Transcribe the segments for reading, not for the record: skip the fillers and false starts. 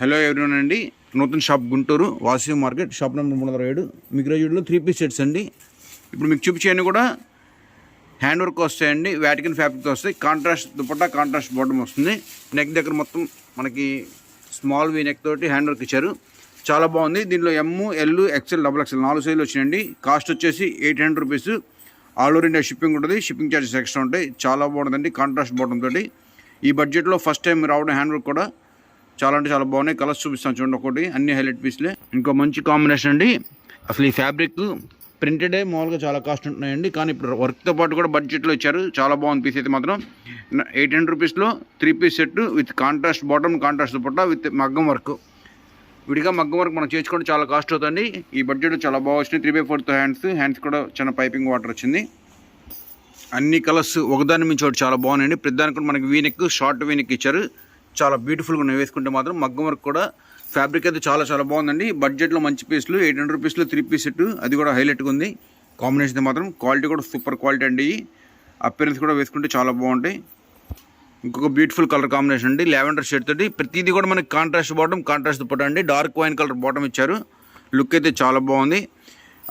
Hello everyone అండి. నూతన shop Guntur Vasavi market shop number 307 మీకు రోజుల్లో 3 పీస్ సెట్స్ అండి. ఇప్పుడు మీకు చూపించేవన్నీ కూడా హ్యాండ్ వర్క్ వస్తాయండి. వాటికన్ ఫ్యాబ్రిక్తో వస్తాయి. కాంట్రాస్ట్ దుపట్టా, కాంట్రాస్ట్ బాటమ్ వస్తుంది. నెక్ దగ్గర మొత్తం మనకి స్మాల్ వీ నెక్ తోటి హ్యాండ్ వర్క్ ఇచ్చారు. చాలా బాగుంది. దీనిలో ఎమ్, ఎల్, ఎక్స్ఎల్, డబుల్ ఎక్స్ఎల్ 4 సైజులు వచ్చినాయండి. కాస్ట్ వచ్చేసి 800 rupees. All over India shipping ఉంటుంది. షిప్పింగ్ ఛార్జెస్ ఎక్స్ట్రా ఉంటాయి. చాలా బాగుంటుందండి కాంట్రాస్ట్ బాటమ్ తోటి. ఈ బడ్జెట్లో ఫస్ట్ టైం రావడం హ్యాండ్ వర్క్ కూడా చాలా అంటే చాలా బాగున్నాయి. కలర్స్ చూపిస్తాను చూడండి. ఒకటి అన్ని హైలైట్ పీస్లే. ఇంకో మంచి కాంబినేషన్ అండి. అసలు ఈ ఫ్యాబ్రిక్ ప్రింటెడే మామూలుగా చాలా కాస్ట్ ఉంటున్నాయండి, కానీ ఇప్పుడు వర్క్తో పాటు కూడా బడ్జెట్లో ఇచ్చారు. చాలా బాగుంది పీస్ అయితే మాత్రం. 800 రూపీస్లో 3 piece set with contrast bottom, contrast dupatta with మగ్గం వర్క్. విడిగా మగ్గం వర్క్ మనం చేసుకోవడం చాలా కాస్ట్ అవుతుంది. ఈ బడ్జెట్లో చాలా బాగా వచ్చినాయి. 3/4 హ్యాండ్స్ కూడా చిన్న పైపింగ్ వాటర్ వచ్చింది. అన్ని కలర్స్ ఒకదాని మించి ఒకటి చాలా బాగున్నాయండి. ప్రతిదానికి కూడా మనకి వీనెక్, షార్ట్ వీనెక్ ఇచ్చారు. చాలా బ్యూటిఫుల్గా ఉన్నాయి. వేసుకుంటే మాత్రం మగ్గం వర్క్ కూడా ఫ్యాబ్రిక్ అయితే చాలా చాలా బాగుందండి. బడ్జెట్లో మంచి పీస్లు 800 రూపీస్లో 3 పీస్ సెట్. అది కూడా హైలైట్గా ఉంది. కాంబినేషన్ మాత్రం క్వాలిటీ కూడా సూపర్ క్వాలిటీ అండి. అపిరెన్స్ కూడా వేసుకుంటే చాలా బాగుంటాయి. ఇంకొక బ్యూటిఫుల్ కలర్ కాంబినేషన్ అండి, లావెండర్ షేడ్ తోటి. ప్రతిదీ కూడా మనకి కాంట్రాస్ట్ బాటమ్, కాంట్రాస్ట్ దుపట్టా అండి. డార్క్ వైన్ కలర్ బాటమ్ ఇచ్చారు. లుక్ అయితే చాలా బాగుంది.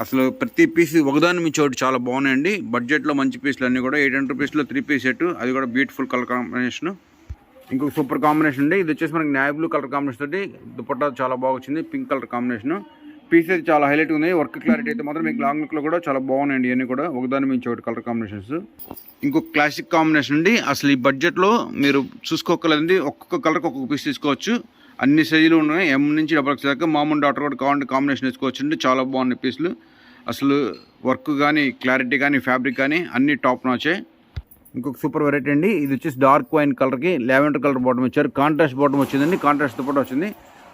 అసలు ప్రతి పీస్ ఒకదాని మించి ఒకటి చాలా బాగున్నాయండి. బడ్జెట్లో మంచి పీస్లు అన్నీ కూడా 800 రూపీస్లో 3 పీస్ సెట్. అది కూడా బ్యూటిఫుల్ కలర్ కాంబినేషన్. ఇంకొక సూపర్ కాంబినేషన్ అండి. ఇది వచ్చేసి మనకి నావీ బ్లూ కలర్ కాంబినేషన్ తోటి దుపట్టా చాలా బాగా వచ్చింది. Pink colour combination. పీస్ అయితే చాలా హైలైట్ ఉంది. వర్క్ క్లారిటీ అయితే మాత్రం మీకు లాంగ్ లుక్లో కూడా చాలా బాగున్నాయండి. ఇవన్నీ కూడా ఒకదాని మించి ఒకటి కలర్ కాంబినేషన్స్. ఇంకొక క్లాసిక్ కాంబినేషన్ అండి. అసలు ఈ బడ్జెట్లో మీరు చూసుకోగలండి. ఒక్కొక్క కలర్కి ఒక్కొక్క పీస్ తీసుకోవచ్చు. అన్ని సైజులు ఉన్నాయి. ఎం నుంచి డబల్ ఎక్స్ దాకా. మామూలు డాటర్ కూడా కావాలంటే కాంబినేషన్ తీసుకోవచ్చు అండి. చాలా బాగున్నాయి పీసులు. అసలు వర్క్ కానీ, క్లారిటీ కానీ, ఫ్యాబ్రిక్ కానీ అన్ని టాప్ నాచే. ఇంకొక సూపర్ వెరైటీ అండి. ఇది వచ్చేసి డార్క్ వైన్ కలర్కి లావెండర్ కలర్ బాటమ్ ఇచ్చారు. కాంట్రాస్ట్ బాటమ్ వచ్చిందండి. కాంట్రాస్ట్ దుపట్టా వచ్చింది.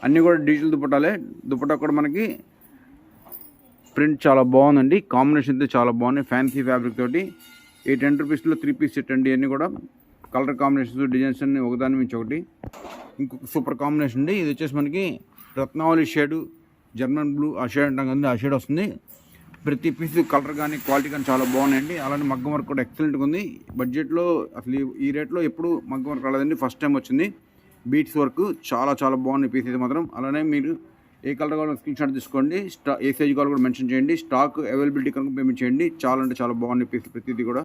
అన్నీ కూడా డిజిటల్ దుపట్టాలే. దుపట్టా కూడా మనకి ప్రింట్ చాలా బాగుందండి. కాంబినేషన్ అయితే చాలా బాగుంది. ఫ్యాన్సీ ఫ్యాబ్రిక్ తోటి 800 రూపీస్లో 3 పీస్ సెట్ అండి. అన్నీ కూడా కలర్ కాంబినేషన్స్, డిజైన్స్ అన్ని ఒకదాని మించి ఒకటి. ఇంకొక సూపర్ కాంబినేషన్ అండి. ఇది వచ్చేసి మనకి రత్నావళి షేడు, జర్మన్ బ్లూ ఆ షేడ్ అంటాం కదా, ఆ షేడ్ వస్తుంది. ప్రతి పీస్ కలర్ కానీ, క్వాలిటీ కానీ చాలా బాగున్నాయండి. అలానే మగ్గం వర్క్ కూడా ఎక్సలెంట్గా ఉంది. బడ్జెట్లో అసలు ఈ రేట్లో ఎప్పుడు మగ్గం వర్క్ రాలేదండి. ఫస్ట్ టైం వచ్చింది. బీట్స్ వర్క్ చాలా చాలా బాగున్నాయి పీస్ అయితే మాత్రం. అలానే మీరు ఏ కలర్ కావాలో స్క్రీన్ షాట్ తీసుకోండి. ఏ సైజ్ కావాలో కూడా మెన్షన్ చేయండి. స్టాక్ అవైలబిలిటీ కనుక పేమెంట్ చేయండి. చాలా అంటే చాలా బాగున్నాయి పీస్ ప్రతిదీ కూడా.